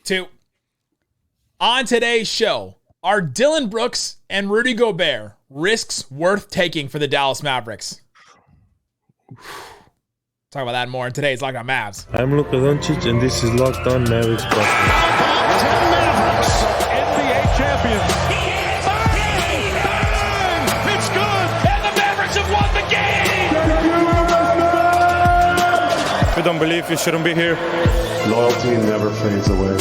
2. On today's show, are Dillon Brooks and Rudy Gobert risks worth taking for the Dallas Mavericks? Talk about that and more in today's Locked On Mavs. I'm Luka Doncic, and this is Locked On Mavericks. 10 Mavericks, NBA champions. Bang! It's good, and the Mavericks have won the game. If you don't believe, you shouldn't be here. Loyalty never fades away.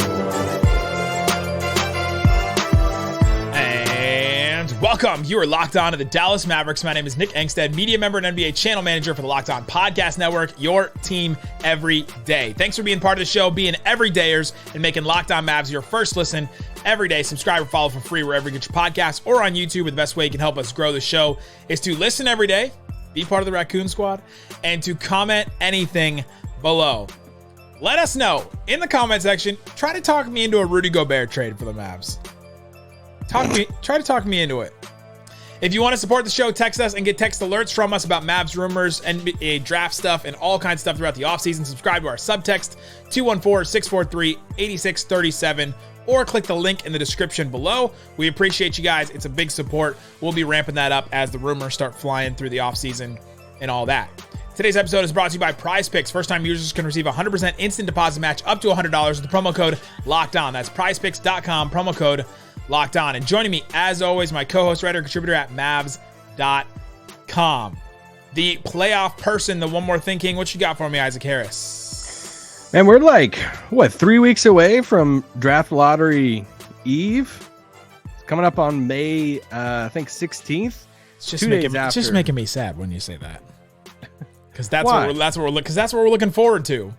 Welcome. You are locked on to the Dallas Mavericks. My name is Nick Angstadt, media member and NBA channel manager for the Locked On Podcast Network, your team every day. Thanks for being part of the show, being everydayers, and making Locked On Mavs your first listen every day. Subscribe or follow for free wherever you get your podcasts or on YouTube. The best way you can help us grow the show is to listen every day, be part of the Raccoon Squad, and to comment anything below. Let us know in the comment section. Try to talk me into a Rudy Gobert trade for the Mavs. Try to talk me into it. If you want to support the show, text us and get text alerts from us about Mavs rumors, NBA draft stuff, and all kinds of stuff throughout the offseason. Subscribe to our subtext, 214-643-8637, or click the link in the description below. We appreciate you guys. It's a big support. We'll be ramping that up as the rumors start flying through the offseason and all that. Today's episode is brought to you by Prize Picks. First-time users can receive a 100% instant deposit match up to $100 with the promo code LOCKEDON. That's prizepicks.com, promo code Locked On. And joining me, as always, my co-host, writer, contributor at Mavs.com. The playoff person, the one more thinking. What you got for me, Isaac Harris? And we're like, 3 weeks away from draft lottery eve? It's coming up on May, I think, 16th. It's just making me sad when you say that. Because that's what we're looking forward to.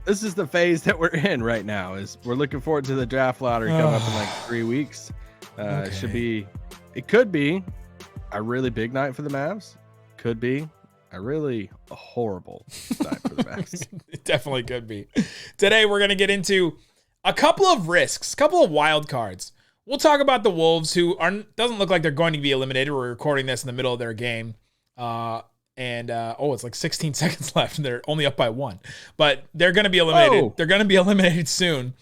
This is the phase that we're in right now. Is we're looking forward to the draft lottery coming up in like 3 weeks. Okay. It could be a really big night for the Mavs. Could be a really horrible night for the Mavs. It definitely could be. Today we're going to get into a couple of risks, a couple of wild cards. We'll talk about the Wolves, who doesn't look like they're going to be eliminated. We're recording this in the middle of their game. It's like 16 seconds left, and they're only up by 1. But they're going to be eliminated. Oh. They're going to be eliminated soon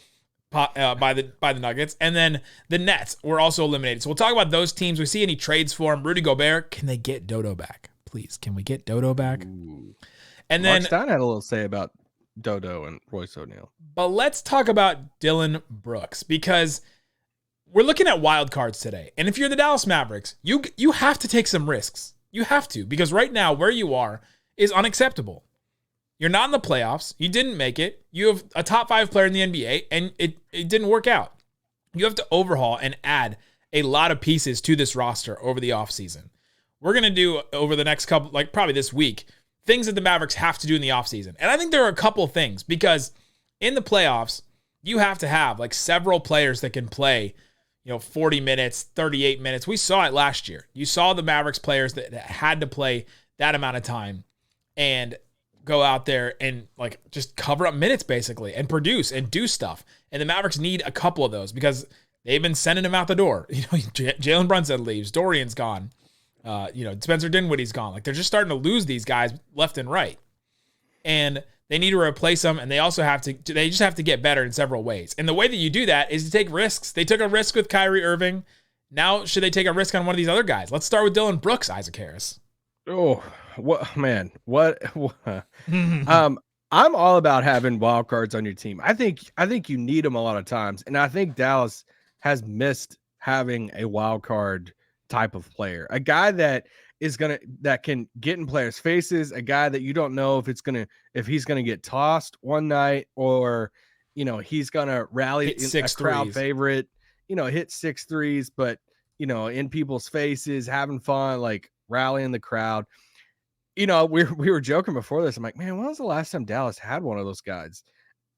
by the Nuggets. And then the Nets were also eliminated. So we'll talk about those teams. We see any trades for them. Rudy Gobert, can they get Dodo back? Please, can we get Dodo back? Ooh. And Mark then Stein had a little say about Dodo and Royce O'Neal. But let's talk about Dillon Brooks, because we're looking at wild cards today. And if you're the Dallas Mavericks, you have to take some risks. You have to, because right now where you are is unacceptable. You're not in the playoffs. You didn't make it. You have a top 5 player in the NBA, and it didn't work out. You have to overhaul and add a lot of pieces to this roster over the offseason. We're going to do over the next couple, like probably this week, things that the Mavericks have to do in the offseason. And I think there are a couple of things, because in the playoffs, you have to have like several players that can play 40 minutes, 38 minutes. We saw it last year. You saw the Mavericks players that had to play that amount of time and go out there and like just cover up minutes basically and produce and do stuff. And the Mavericks need a couple of those because they've been sending them out the door. Jalen Brunson leaves. Dorian's gone. Spencer Dinwiddie's gone. Like they're just starting to lose these guys left and right. And they need to replace them, and they just have to get better in several ways. And the way that you do that is to take risks. They took a risk with Kyrie Irving. Now, should they take a risk on one of these other guys? Let's start with Dillon Brooks, Isaac Harris. Oh, what man? What? I'm all about having wild cards on your team. I think you need them a lot of times, and I think Dallas has missed having a wild card type of player, a guy that can get in players' faces, a guy that you don't know if he's gonna get tossed one night or he's gonna rally a crowd favorite, hit 6 threes, but in people's faces, having fun, like rallying the crowd. We were joking before this. I'm like, man, when was the last time Dallas had one of those guys?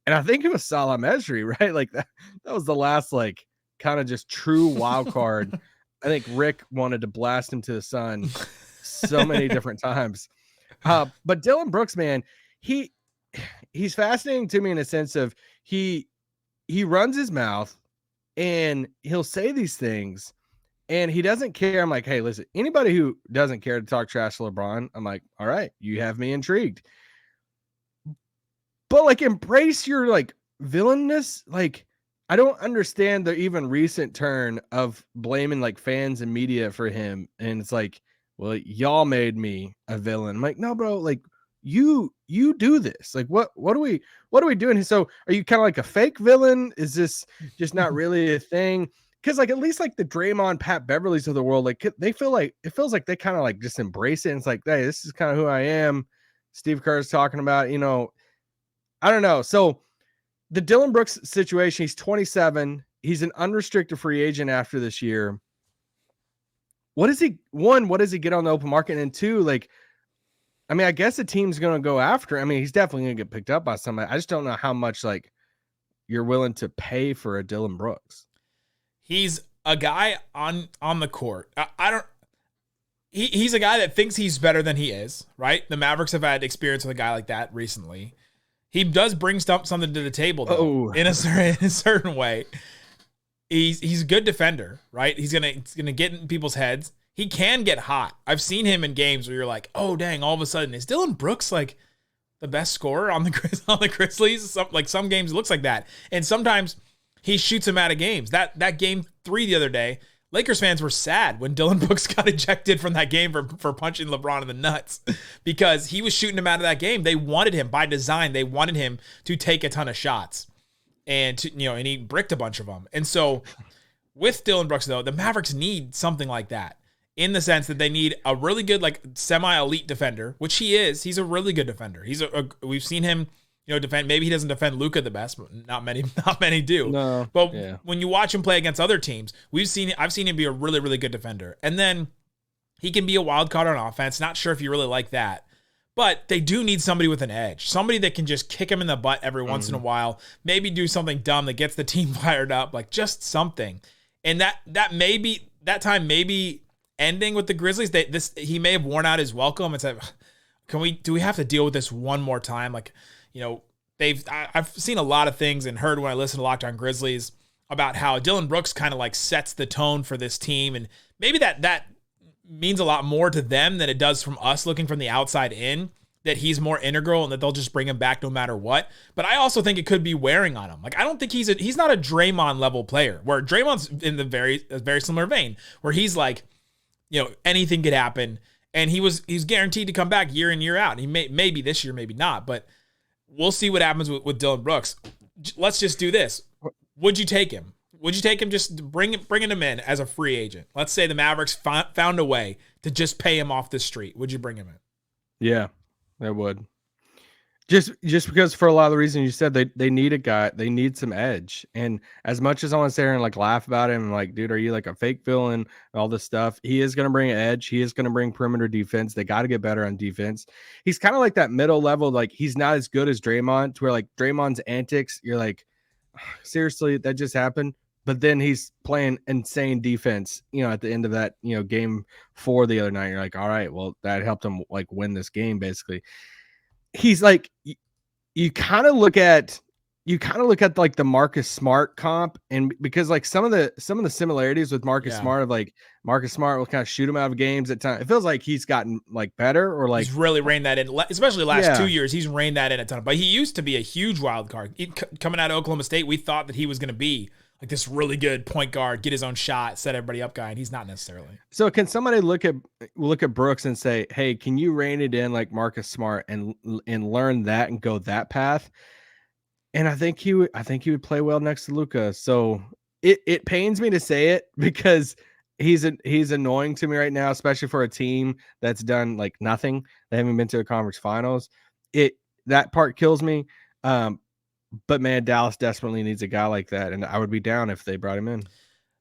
And I think it was Salah Mejri, right? Like that was the last like kind of just true wild card. I think Rick wanted to blast him to the sun so many different times. But Dillon Brooks, man, he's fascinating to me in a sense of he runs his mouth and he'll say these things and he doesn't care. I'm like, hey, listen, anybody who doesn't care to talk trash to LeBron, I'm like, all right, you have me intrigued. But like embrace your like villainous. Like I don't understand the even recent turn of blaming like fans and media for him. And it's like, well, y'all made me a villain. I'm like, no, bro, like you do this. Like, what are we doing? So are you kind of like a fake villain? Is this just not really a thing? Because like at least like the Draymond, Pat Beverleys of the world, like they feel like it feels like they kind of like just embrace it. And it's like, hey, this is kind of who I am. Steve Kerr's talking about, I don't know. So the Dillon Brooks situation, he's 27. He's an unrestricted free agent after this year. What does he get on the open market? And two, like, I mean, I guess the team's going to go after. I mean, he's definitely going to get picked up by somebody. I just don't know how much like you're willing to pay for a Dillon Brooks. He's a guy on the court. He's a guy that thinks he's better than he is, right? The Mavericks have had experience with a guy like that recently. He does bring something to the table, though, in a certain way. He's a good defender, right? He's gonna get in people's heads. He can get hot. I've seen him in games where you're like, oh dang! All of a sudden, is Dillon Brooks like the best scorer on the Grizzlies? Some games it looks like that, and sometimes he shoots him out of games. That game 3 the other day, Lakers fans were sad when Dillon Brooks got ejected from that game for punching LeBron in the nuts because he was shooting him out of that game. They wanted him by design. They wanted him to take a ton of shots and he bricked a bunch of them. And so with Dillon Brooks though, the Mavericks need something like that in the sense that they need a really good, like semi-elite defender, which he is. He's a really good defender. We've seen him, defend. Maybe he doesn't defend Luka the best, but not many do. No, but when you watch him play against other teams, I've seen him be a really, really good defender. And then he can be a wild card on offense. Not sure if you really like that, but they do need somebody with an edge, somebody that can just kick him in the butt every once in a while, maybe do something dumb that gets the team fired up, like just something. And that time may be ending with the Grizzlies. He may have worn out his welcome and said, do we have to deal with this one more time? Like, I've seen a lot of things and heard when I listen to Locked On Grizzlies about how Dillon Brooks kind of like sets the tone for this team. And maybe that means a lot more to them than it does from us looking from the outside in, that he's more integral and that they'll just bring him back no matter what. But I also think it could be wearing on him. Like, I don't think he's not a Draymond level player, where Draymond's in the very similar vein where he's like, anything could happen. And he's guaranteed to come back year in, year out. And he maybe this year, maybe not, but we'll see what happens with Dillon Brooks. Let's just do this. Would you take him? Would you take him just bringing him in as a free agent? Let's say the Mavericks found a way to just pay him off the street. Would you bring him in? Yeah, I would. Just because for a lot of the reasons you said, they need a guy, they need some edge. And as much as I want to sit here and like laugh about him, and like, dude, are you like a fake villain and all this stuff? He is going to bring edge. He is going to bring perimeter defense. They got to get better on defense. He's kind of like that middle level. Like, he's not as good as Draymond, to where like Draymond's antics, you're like, seriously, that just happened. But then he's playing insane defense, at the end of that, game 4 the other night. You're like, all right, well, that helped him like win this game, basically. He's like, you kind of look at like the Marcus Smart comp, and because like some of the similarities with Marcus Smart, of like Marcus Smart will kind of shoot him out of games at times. It feels like he's gotten like better, or like he's really reined that in, especially the last 2 years. He's reined that in a ton. But he used to be a huge wild card. Coming out of Oklahoma State, we thought that he was going to be like this really good point guard, get his own shot, set everybody up guy, and he's not necessarily. So can somebody look at Brooks and say, hey, can you rein it in like Marcus Smart and learn that and go that path? And I think he would play well next to Luka. So it pains me to say it, because he's annoying to me right now, especially for a team that's done like nothing. They haven't been to a conference finals. That part kills me. But man, Dallas desperately needs a guy like that, and I would be down if they brought him in.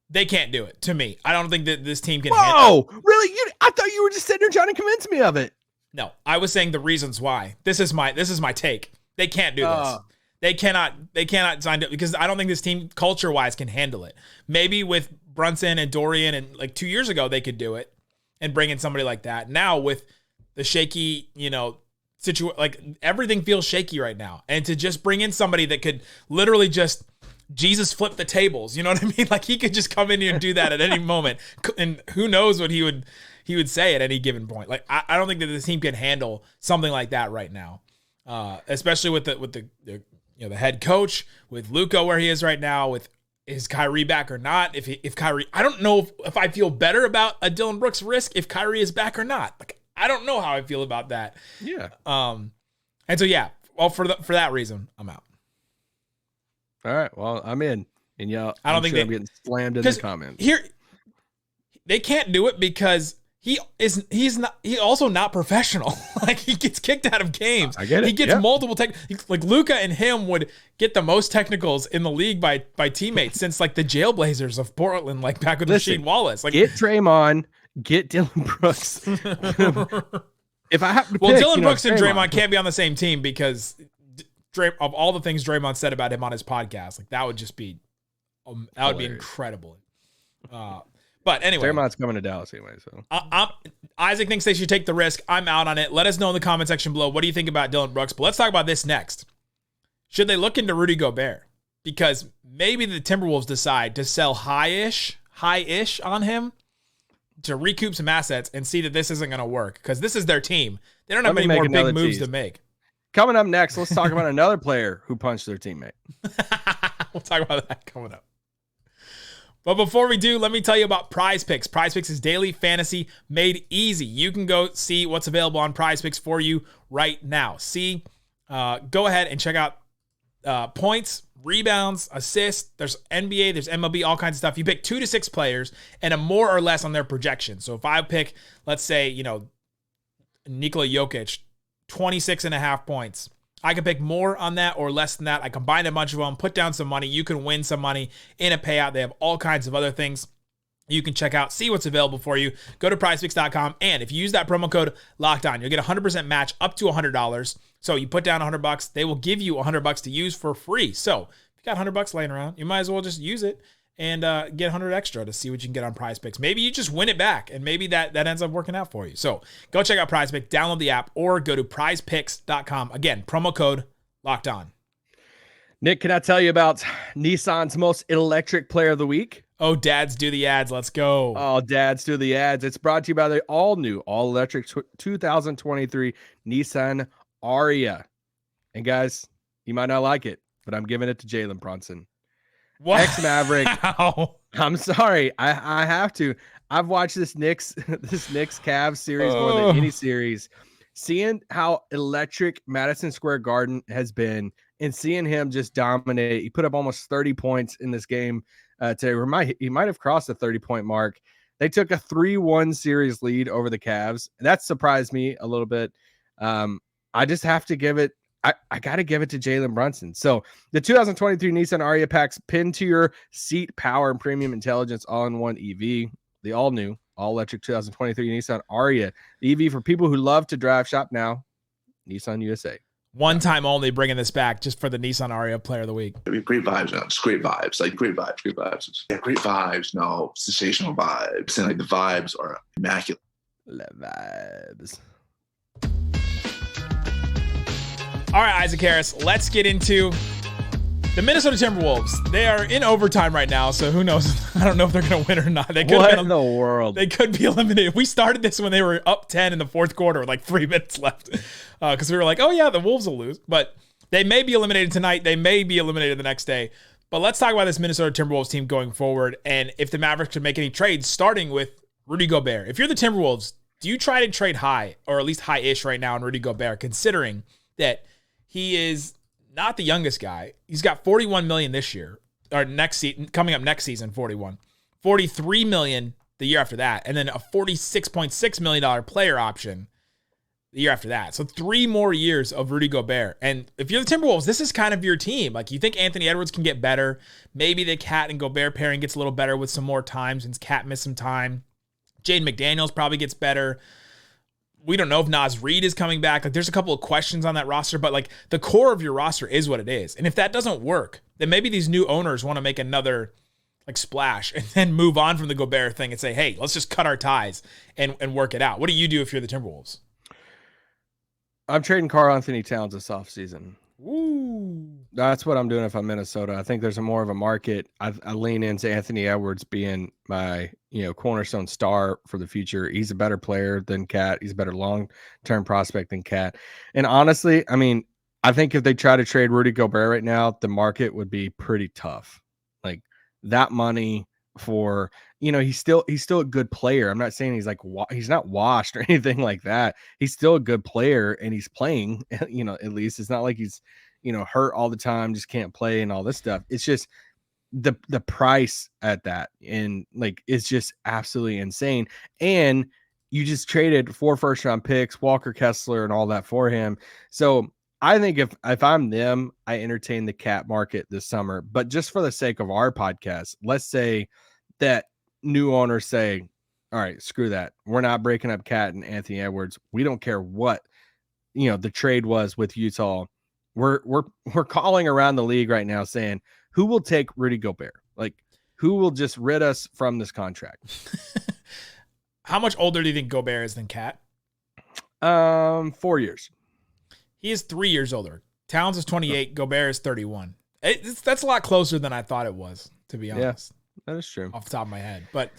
They can't do it, to me. I don't think that this team can. Whoa, really? I thought you were just sitting there trying to convince me of it. No, I was saying the reasons why. This is my take. They can't do this. They cannot sign it, because I don't think this team culture wise can handle it. Maybe with Brunson and Dorian, and like 2 years ago they could do it and bring in somebody like that. Now with the shaky, like everything feels shaky right now, and to just bring in somebody that could literally just Jesus flip the tables, you know what I mean? Like, he could just come in here and do that at any moment, and who knows what he would say at any given point. Like, I don't think that this team can handle something like that right now, especially with the head coach, with Luka where he is right now, with is Kyrie back or not? If Kyrie, I don't know if I feel better about a Dillon Brooks risk if Kyrie is back or not. Like, I don't know how I feel about that. Yeah. And so yeah, well, for that reason, I'm out. All right. Well, I'm in, and yeah, I don't think I'm getting slammed in the comments. Here, they can't do it because he's also not professional. Like, he gets kicked out of games. I get it. He gets multiple like Luka and him would get the most technicals in the league by teammates since like the Jailblazers of Portland, like back with Rasheed Wallace. Like, get Draymond, get Dillon Brooks. If I have to pick, Dillon Brooks and Draymond can't be on the same team because of all the things Draymond said about him on his podcast, like that would just be be incredible. But anyway, Draymond's coming to Dallas anyway. So Isaac thinks they should take the risk. I'm out on it. Let us know in the comment section below. What do you think about Dillon Brooks? But let's talk about this next. Should they look into Rudy Gobert? Because maybe the Timberwolves decide to sell high-ish on him to recoup some assets and see that this isn't going to work because this is their team. They don't have any more big moves to make. Coming up next, let's talk about another player who punched their teammate. We'll talk about that coming up. But before we do, let me tell you about Prize Picks. Prize Picks is daily fantasy made easy. You can go see what's available on Prize Picks for you right now. Go ahead and check out points, rebounds, assists. There's NBA, there's MLB, all kinds of stuff. You pick 2 to 6 players and a more or less on their projection. So if I pick, let's say, Nikola Jokic, 26.5 points. I can pick more on that or less than that. I combine a bunch of them, put down some money. You can win some money in a payout. They have all kinds of other things you can check out, see what's available for you. Go to prizepicks.com, and if you use that promo code LOCKEDON, you'll get a 100% match up to $100. So you put down $100, they will give you $100 to use for free. So if you got $100 laying around, you might as well just use it and get 100 extra to see what you can get on Prize Picks. Maybe you just win it back, and maybe that ends up working out for you. So go check out Prize Picks, download the app, or go to prizepicks.com. Again, promo code LOCKEDON. Nick, can I tell you about Nissan's most electric player of the week? Oh, dads do the ads. Let's go. Oh, dads do the ads. It's brought to you by the all-new, all-electric 2023 Nissan Ariya. And guys, you might not like it, but I'm giving it to Jalen Brunson. What? Ex-Maverick. I'm sorry. I have to. I've watched this Knicks Cavs series more than any series. Seeing how electric Madison Square Garden has been and seeing him just dominate. He put up almost 30 points in this game today. He might have crossed the 30-point mark. They took a 3-1 series lead over the Cavs. That surprised me a little bit. I just have to give it. I got to give it to Jalen Brunson. So the 2023 Nissan Ariya packs pinned to your seat, power, and premium intelligence all-in-one EV. The all-new, all-electric 2023 Nissan Ariya. The EV for people who love to drive. Shop now. Nissan USA. One time only, bringing this back just for the Nissan Ariya Player of the Week. Great vibes, man. Just great vibes. Like great vibes. Yeah, great vibes. No, sensational vibes. And like the vibes are immaculate. Love vibes. All right, Isaac Harris, let's get into the Minnesota Timberwolves. They are in overtime right now, so who knows? I don't know if they're going to win or not. What in the world? They could be eliminated. We started this when they were up 10 in the fourth quarter with like 3 minutes left because we were like, oh, yeah, the Wolves will lose. But they may be eliminated tonight. They may be eliminated the next day. But let's talk about this Minnesota Timberwolves team going forward and if the Mavericks could make any trades, starting with Rudy Gobert. If you're the Timberwolves, do you try to trade high or at least high-ish right now on Rudy Gobert, considering that he is not the youngest guy. He's got $41 million this year, or next season, coming up next season, $43 million the year after that, and then a $46.6 million player option the year after that. So 3 more years of Rudy Gobert. And if you're the Timberwolves, this is kind of your team. Like, you think Anthony Edwards can get better. Maybe the Cat and Gobert pairing gets a little better with some more time since Cat missed some time. Jaden McDaniels probably gets better. We don't know if Naz Reid is coming back. Like, there's a couple of questions on that roster, but like the core of your roster is what it is. And if that doesn't work, then maybe these new owners want to make another like splash and then move on from the Gobert thing and say, hey, let's just cut our ties and work it out. What do you do if you're the Timberwolves? I'm trading Karl Anthony Towns this offseason. Ooh. That's what I'm doing if I'm Minnesota. I think there's more of a market. I lean into Anthony Edwards being my, cornerstone star for the future. He's a better player than Cat. He's a better long-term prospect than Cat. And honestly, I mean, I think if they try to trade Rudy Gobert right now, the market would be pretty tough. Like, that money for, he's still a good player. I'm not saying he's like, he's not washed or anything like that. He's still a good player and he's playing, at least it's not like he's, hurt all the time, just can't play and all this stuff. It's just the price at that. And like, it's just absolutely insane. And you just traded 4 first-round picks, Walker Kessler and all that for him. So I think if I'm them, I entertain the cat market this summer. But just for the sake of our podcast, let's say that new owners say, all right, screw that. We're not breaking up Cat and Anthony Edwards. We don't care what, the trade was with Utah. We're calling around the league right now saying, who will take Rudy Gobert? Like, who will just rid us from this contract? How much older do you think Gobert is than Cat? 4 years. He is 3 years older. Towns is 28. Gobert is 31. That's a lot closer than I thought it was, to be honest. Yeah, that is true. Off the top of my head. But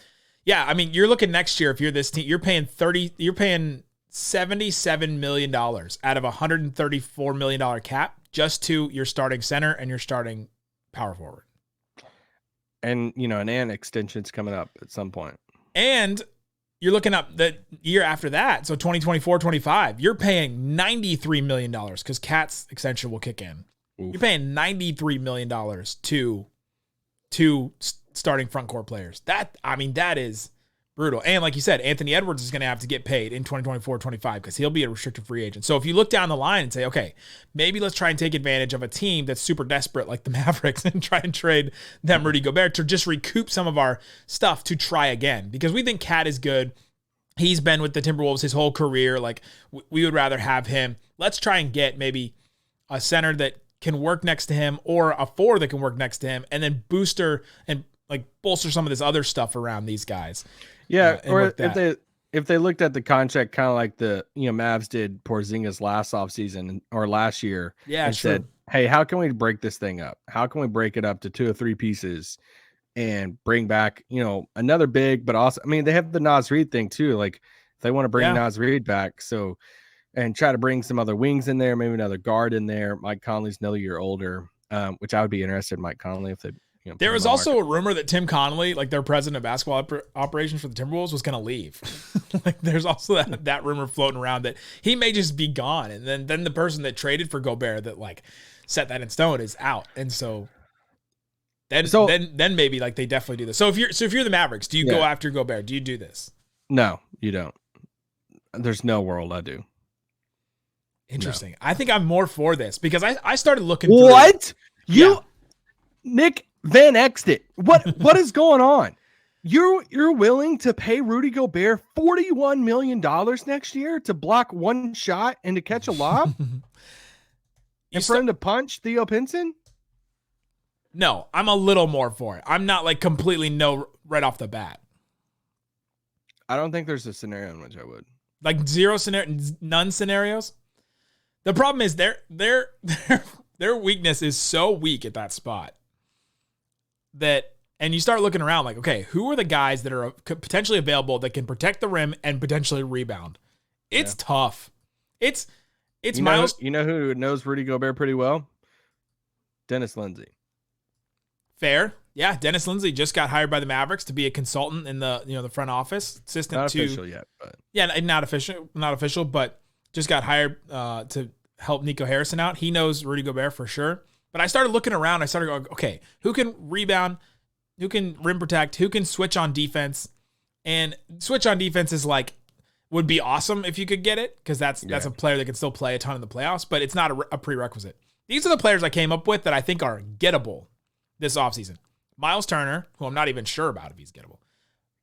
yeah, I mean, you're looking next year, if you're this team, you're paying $77 million out of $134 million cap just to your starting center and your starting power forward. And, an extension's coming up at some point. And you're looking up the year after that. So 2024-25, you're paying $93 million because Cat's extension will kick in. Oof. You're paying $93 million to starting front court players. That is brutal. And like you said, Anthony Edwards is going to have to get paid in 2024-25 because he'll be a restricted free agent. So if you look down the line and say, okay, maybe let's try and take advantage of a team that's super desperate like the Mavericks and try and trade them Rudy Gobert to just recoup some of our stuff to try again. Because we think Cat is good. He's been with the Timberwolves his whole career. Like, we would rather have him. Let's try and get maybe a center that can work next to him or a 4 that can work next to him and then bolster some of this other stuff around these guys. Yeah, or if they looked at the contract kind of like the Mavs did Porzingis last offseason or last year, and said, "Hey, how can we break this thing up? How can we break it up to 2 or 3 pieces and bring back another big?" But also, I mean, they have the Naz Reid thing too. Like, if they want to bring Naz Reid back, and try to bring some other wings in there, maybe another guard in there. Mike Conley's another year older, which I would be interested in Mike Conley if they. There was also a rumor that Tim Connolly, like their president of basketball operations for the Timberwolves, was going to leave. Like, there's also that rumor floating around that he may just be gone, and then the person that traded for Gobert that like set that in stone is out, and so then maybe like they definitely do this. So if you're the Mavericks, do you go after Gobert? Do you do this? No, you don't. There's no world I do. Interesting. No. I think I'm more for this because I started looking. What Nick Van Exted? What is going on? You're willing to pay Rudy Gobert $41 million next year to block one shot and to catch a lob, and for him to punch Theo Pinson? No, I'm a little more for it. I'm not like completely no right off the bat. I don't think there's a scenario in which I would. Like none scenarios. The problem is their weakness is so weak at that spot that, and you start looking around like, okay, who are the guys that are potentially available that can protect the rim and potentially rebound? It's tough. It's Miles. You know who knows Rudy Gobert pretty well? Dennis Lindsey. Fair. Yeah, Dennis Lindsey just got hired by the Mavericks to be a consultant in the the front office, assistant not to official yet, but not official, but just got hired to help Nico Harrison out. He knows Rudy Gobert for sure. But I started looking around. I started going, okay, who can rebound? Who can rim protect? Who can switch on defense? And switch on defense is like, would be awesome if you could get it, because that's a player that can still play a ton in the playoffs, but it's not a prerequisite. These are the players I came up with that I think are gettable this offseason. Miles Turner, who I'm not even sure about if he's gettable.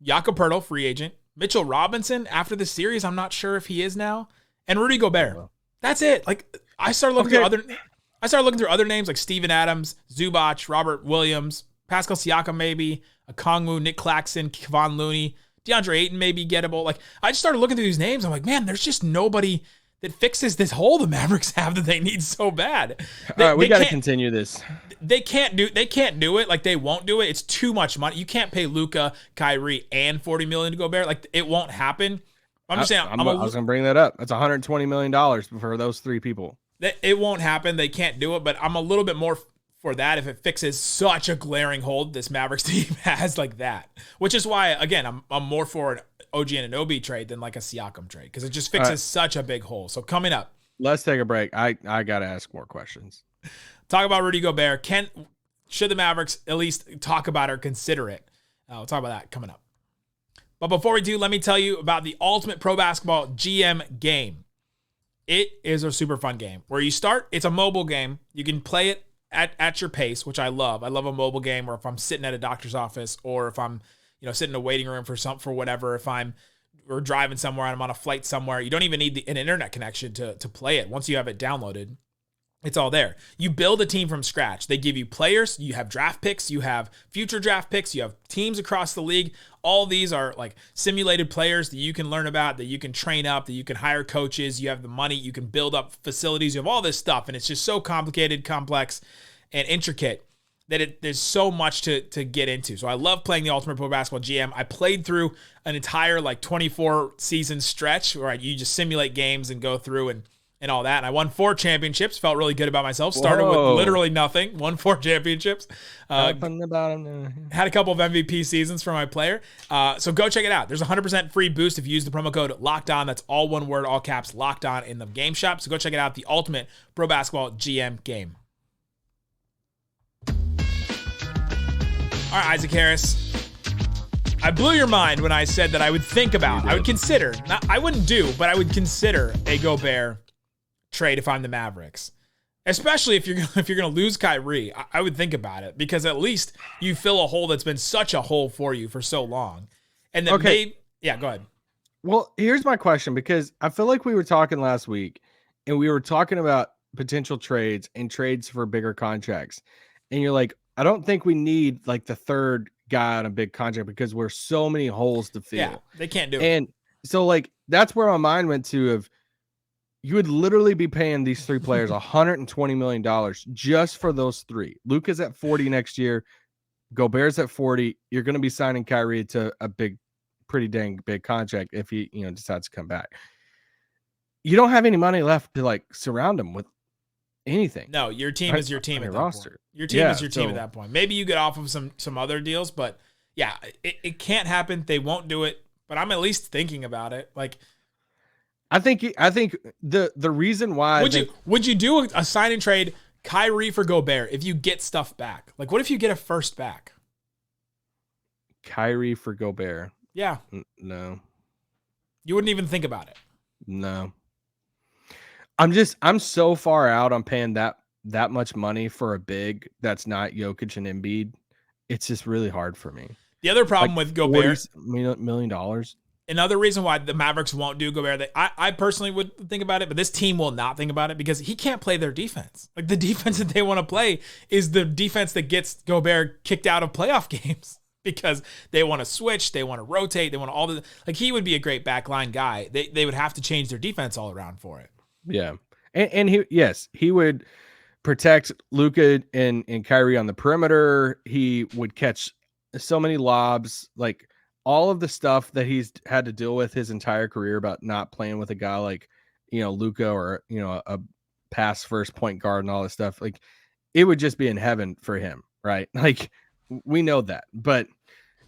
Jakob Poeltl, free agent. Mitchell Robinson, after the series, I'm not sure if he is now. And Rudy Gobert. That's it. Like, I started looking through other names like Steven Adams, Zubac, Robert Williams, Pascal Siakam maybe, Okongwu, Nick Claxton, Kevon Looney, DeAndre Ayton maybe gettable. Like, I just started looking through these names. I'm like, man, there's just nobody that fixes this hole the Mavericks have that they need so bad. All right, we got to continue this. They can't do it. Like, they won't do it. It's too much money. You can't pay Luka, Kyrie, and $40 million to Gobert. Like, it won't happen. I'm just saying. I was going to bring that up. That's $120 million for those 3 people. It won't happen. They can't do it. But I'm a little bit more for that if it fixes such a glaring hole this Mavericks team has like that. Which is why, again, I'm more for an OG Anunoby trade than like a Siakam trade because it just fixes such a big hole. So coming up, let's take a break. I got to ask more questions. Talk about Rudy Gobert. Should the Mavericks at least talk about or consider it? We'll talk about that coming up. But before we do, let me tell you about the Ultimate Pro Basketball GM game. It is a super fun game. Where you start, it's a mobile game. You can play it at your pace, which I love. I love a mobile game where if I'm sitting at a doctor's office or if I'm, sitting in a waiting room for whatever, if we're driving somewhere and I'm on a flight somewhere, you don't even need an internet connection to play it. Once you have it downloaded, it's all there. You build a team from scratch. They give you players, you have draft picks, you have future draft picks, you have teams across the league. All these are like simulated players that you can learn about, that you can train up, that you can hire coaches, you have the money, you can build up facilities, you have all this stuff. And it's just so complicated, complex, and intricate that there's so much to get into. So I love playing the Ultimate Pro Basketball GM. I played through an entire 24 season stretch where you just simulate games and go through and all that. And I won 4 championships. Felt really good about myself. Started with literally nothing. Won 4 championships. Had a couple of MVP seasons for my player. So go check it out. There's a 100% free boost if you use the promo code LOCKEDON. That's all one word, all caps, locked on in the game shop. So go check it out. The Ultimate Pro Basketball GM game. All right, Isaac Harris. I blew your mind when I said that I would think about, I would consider, I wouldn't do, but I would consider a Gobert trade if I'm the Mavericks, especially if you're gonna lose Kyrie. I would think about it because at least you fill a hole that's been such a hole for you for so long. And then go ahead. Well, here's my question, because I feel like we were talking last week and we were talking about potential trades and trades for bigger contracts, and you're like, I don't think we need like the third guy on a big contract because we're so many holes to fill. Yeah, they can't do it. And so like that's where my mind went to of. You would literally be paying these 3 players $120 million just for those 3. Luka's at 40 next year. Gobert's at 40. You're going to be signing Kyrie to a pretty dang big contract if he, decides to come back. You don't have any money left to surround him with anything. No, your team is your team at that roster. point. Your team is your team at that point. Maybe you get off of some other deals, but yeah, it can't happen. They won't do it, but I'm at least thinking about it. I think the reason why would you do a sign and trade Kyrie for Gobert if you get stuff back? What if you get a first back? Kyrie for Gobert? Yeah. No. You wouldn't even think about it. No. I'm so far out on paying that much money for a big that's not Jokic and Embiid. It's just really hard for me. The other problem with Gobert, $40 million. Another reason why the Mavericks won't do Gobert, I personally would think about it, but this team will not think about it because he can't play their defense. The defense that they want to play is the defense that gets Gobert kicked out of playoff games because they want to switch, they want to rotate, they want to all the he would be a great backline guy. They would have to change their defense all around for it. Yeah, and he would protect Luka and Kyrie on the perimeter. He would catch so many lobs, all of the stuff that he's had to deal with his entire career about not playing with a guy like, Luka or, a pass first point guard and all this stuff. It would just be in heaven for him. Right. We know that, but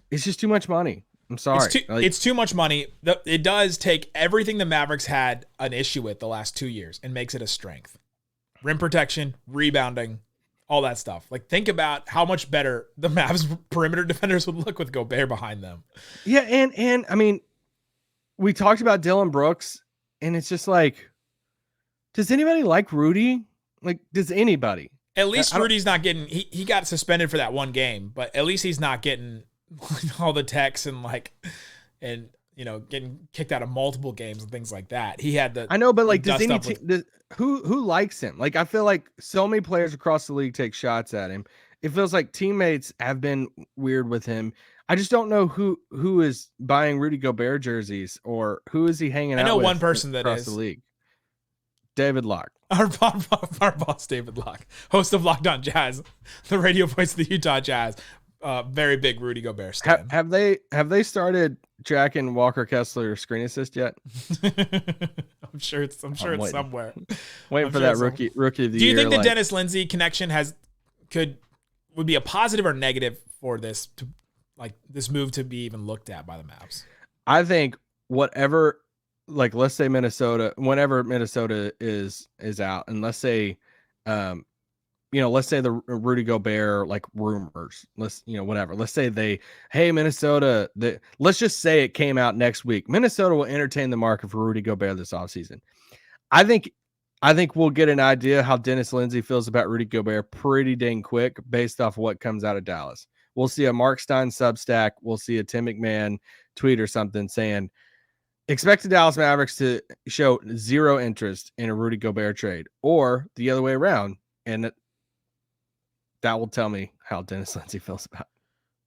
it's just too much money. I'm sorry. It's too much money. It does take everything the Mavericks had an issue with the last 2 years and makes it a strength. Rim protection, rebounding, all that stuff. Think about how much better the Mavs perimeter defenders would look with Gobert behind them. Yeah, and I mean, we talked about Dillon Brooks, and it's just does anybody like Rudy? Does anybody? At least Rudy's not getting. He got suspended for that one game, but at least he's not getting all the texts and getting kicked out of multiple games and things like that. He had the. I know, but does any who likes him? I feel like so many players across the league take shots at him. It feels like teammates have been weird with him. I just don't know who is buying Rudy Gobert jerseys or who is he hanging out with. I know one person that across is the league. David Locke. Our boss, David Locke, host of Locked On Jazz, the radio voice of the Utah Jazz. Very big Rudy Gobert stan. Have they started tracking Walker Kessler screen assist yet? I'm sure it's somewhere. Waiting for that rookie of the year. Do you think the Dennis Lindsey connection has would be a positive or negative for this move to be even looked at by the Mavs? I think whatever, like, let's say Minnesota, whenever Minnesota is out, and let's say, let's say the Rudy Gobert, like, rumors, whatever. Let's say hey, Minnesota, let's just say it came out next week. Minnesota will entertain the market for Rudy Gobert this offseason. I think we'll get an idea how Dennis Lindsay feels about Rudy Gobert pretty dang quick based off what comes out of Dallas. We'll see a Mark Stein Substack. We'll see a Tim McMahon tweet or something saying, expect the Dallas Mavericks to show zero interest in a Rudy Gobert trade, or the other way around. And that will tell me how Dennis Lindsay feels about it.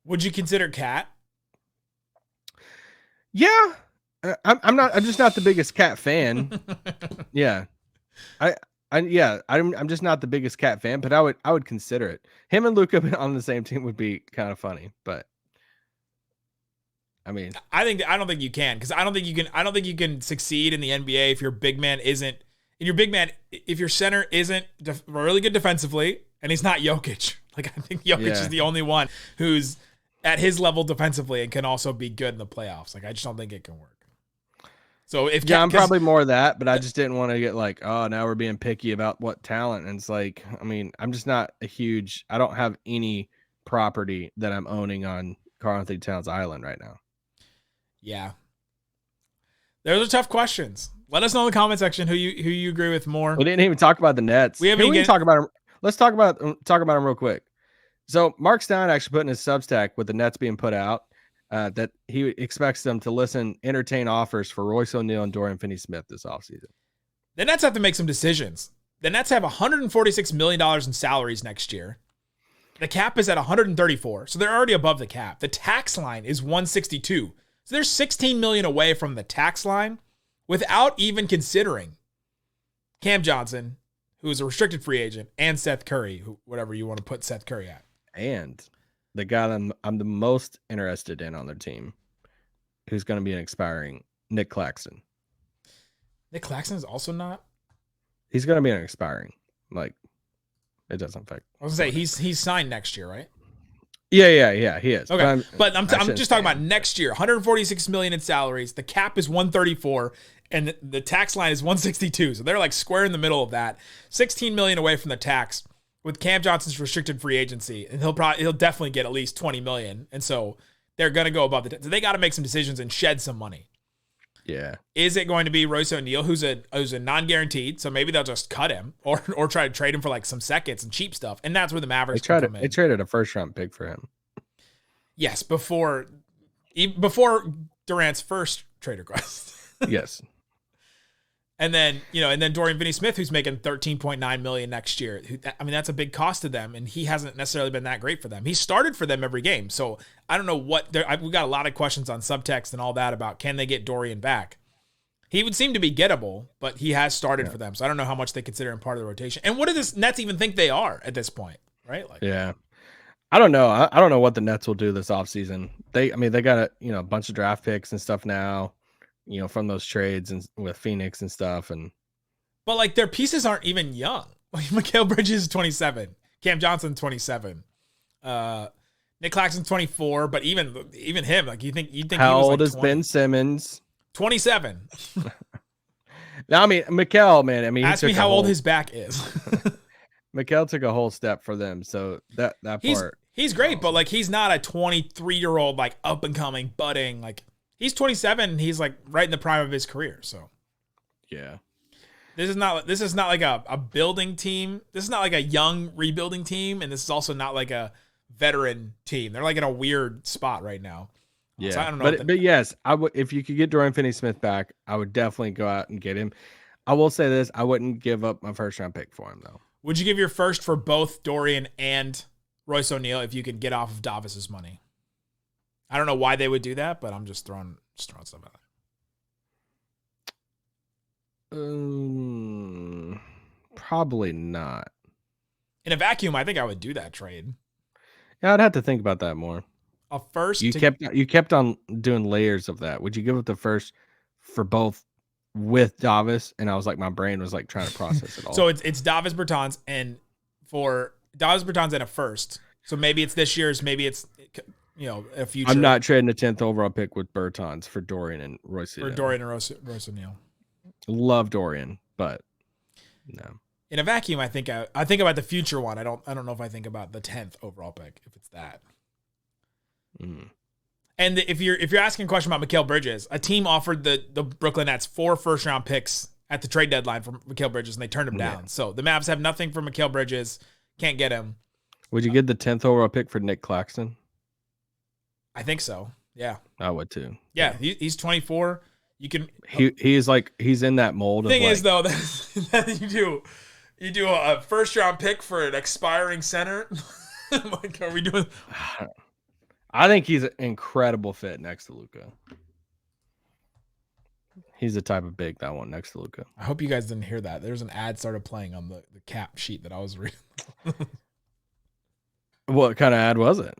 Would you consider Cat? Yeah. I'm just not the biggest Cat fan. Yeah. I'm just not the biggest Cat fan, but I would consider it. Him and Luka on the same team would be kind of funny, but I mean, I don't think you can, because I don't think you can succeed in the NBA if if your center isn't really good defensively, and he's not Jokic. Like, I think Jokic is the only one who's at his level defensively and can also be good in the playoffs. Like, I just don't think it can work. So I'm probably more of that, but I just didn't want to get like, oh, now we're being picky about what talent. And it's like, I mean, I'm just not I don't have any property that I'm owning on Karl-Anthony Towns Island right now. Yeah. Those are tough questions. Let us know in the comment section who you agree with more. We didn't even talk about the Nets. We can talk about them. Let's talk about them real quick. So Mark Stein actually put in his Substack with the Nets being put out that he expects them to entertain offers for Royce O'Neal and Dorian Finney-Smith this offseason. The Nets have to make some decisions. The Nets have $146 million in salaries next year. The cap is at 134, so they're already above the cap. The tax line is 162. So they're $16 million away from the tax line without even considering Cam Johnson, who is a restricted free agent, and Seth Curry, whatever you want to put Seth Curry at. And the guy that I'm the most interested in on their team, who's going to be an expiring, Nick Claxton. Nick Claxton is also not? He's going to be an expiring. Like, it doesn't affect. I was going to say, he's signed next year, right? Yeah, he is. Okay, but I'm just talking about next year. $146 million in salaries. The cap is 134, and the tax line is 162. So they're like square in the middle of that. $16 million away from the tax with Cam Johnson's restricted free agency, and he'll definitely get at least $20 million. And so they're gonna go above the. So they got to make some decisions and shed some money. Yeah. Is it going to be Royce O'Neal, who's a non-guaranteed? So maybe they'll just cut him or try to trade him for like some seconds and cheap stuff. And that's where the Mavericks come in. They traded a first-round pick for him. Yes, before Durant's first trade request. Yes. And then Dorian Finney-Smith, who's making $13.9 million next year. I mean, that's a big cost to them, and he hasn't necessarily been that great for them. He started for them every game, so I don't know what. We got a lot of questions on subtext and all that about can they get Dorian back. He would seem to be gettable, but he has started for them, so I don't know how much they consider him part of the rotation. And what do the Nets even think they are at this point, right? Like, yeah, I don't know. I don't know what the Nets will do this offseason. They got a bunch of draft picks and stuff now. From those trades and with Phoenix and stuff. But like their pieces aren't even young. Like Mikal Bridges is 27, Cam Johnson 27, Nick Claxton 24. But even him, like you think how he was old like is Ben Simmons? 27. Now I mean Mikal, man. I mean, ask me how old his back is. Mikal took a whole step for them, so that part he's great, but like he's not a 23-year-old like up and coming budding like. He's 27 and he's like right in the prime of his career. So yeah, this is not like a building team. This is not like a young rebuilding team. And this is also not like a veteran team. They're like in a weird spot right now. Yeah. So I don't know. But yes, I would, if you could get Dorian Finney-Smith back, I would definitely go out and get him. I will say this. I wouldn't give up my first round pick for him though. Would you give your first for both Dorian and Royce O'Neal if you could get off of Davis's money? I don't know why they would do that, but I'm just throwing stuff out there. Probably not. In a vacuum, I think I would do that trade. Yeah, I'd have to think about that more. A first. You kept on doing layers of that. Would you give up the first for both with Davis? And I was like, my brain was like trying to process it all. So it's Davis Bertans, and for Dallas Bertans at a first. So maybe it's this year's, maybe it's a future. I'm not trading the 10th overall pick with Bertans for Dorian and Royce. For Dorian and Royce O'Neal. Love Dorian, but no. In a vacuum, I think about the future one. I don't know if I think about the 10th overall pick, if it's that. And if you're asking a question about Mikal Bridges, a team offered the Brooklyn Nets 4 first-round picks at the trade deadline for Mikal Bridges, and they turned him down. Yeah. So the Mavs have nothing for Mikal Bridges. Can't get him. Would you get the 10th overall pick for Nick Claxton? I think so. Yeah. I would too. Yeah, he's 24. You can. He's in that mold. Thing is though that you do a first-round pick for an expiring center. Like, are we doing? I think he's an incredible fit next to Luka. He's the type of big that one next to Luka. I hope you guys didn't hear that. There's an ad started playing on the cap sheet that I was reading. What kind of ad was it?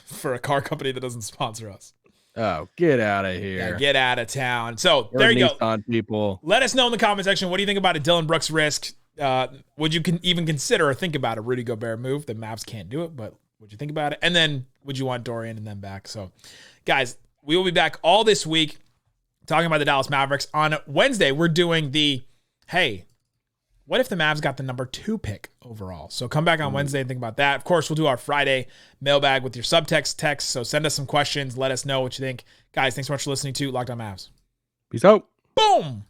For a car company that doesn't sponsor us. Oh, get out of here. Yeah, get out of town. So We're there you Nissan go. People. Let us know in the comment section. What do you think about a Dillon Brooks risk? Would you even consider or think about a Rudy Gobert move? The Mavs can't do it, but would you think about it? And then would you want Dorian and then back? So guys, we will be back all this week talking about the Dallas Mavericks. On Wednesday, we're doing what if the Mavs got the number 2 pick overall? So come back on Wednesday and think about that. Of course, we'll do our Friday mailbag with your subtext text. So send us some questions. Let us know what you think. Guys, thanks so much for listening to Locked On Mavs. Peace out. Boom.